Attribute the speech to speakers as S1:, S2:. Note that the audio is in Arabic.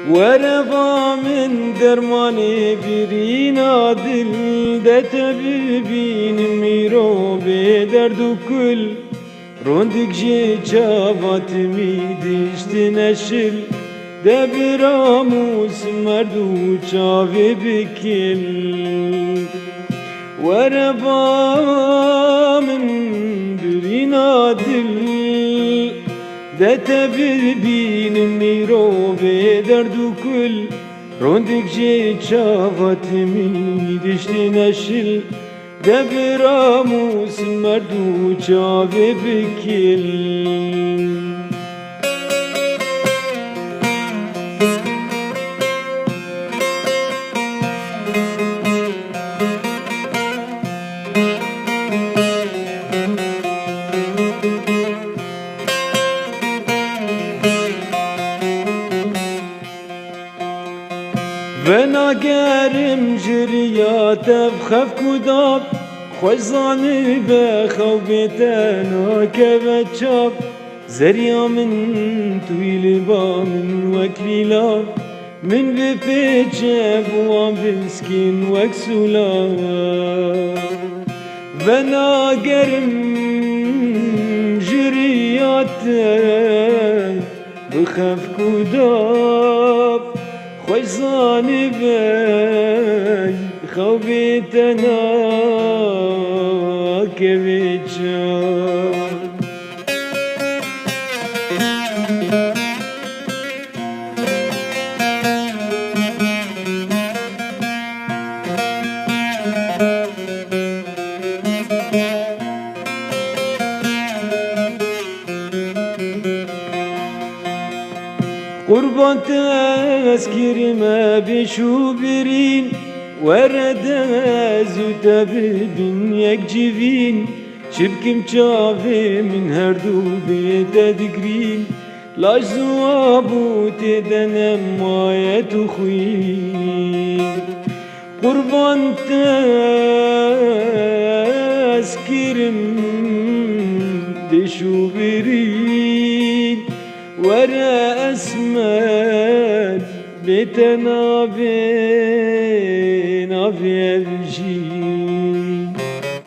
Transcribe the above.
S1: وربا من درماني برينا دل دت ببين ميرو بدرد كل روندك جي جابات ميدشت نشل دبراموس مردو چاوي بكل وربا من برينا دل دت ببين ميرو بدرد كل روندك جي جابات ميدشت نشل دبراموس مردو چاوي بكل ونا گرم جریات بخف کداب خوزانی بخوبتنا كبتشاب زريا من طويل با من وكليلا من ببيجاب وان بسكين وكسولا ونا گرم جريات بخف کداب خوزانی خوبتنا كبتشاب قربان تذكر ما بشو برين ورد زوت ببن يكجفين شبكم شافي من هردو بيت دقرين لاش زوابو تدنم مايت خوين قربان تذكر بشو برين ورا أسمر بيتنا بين أبي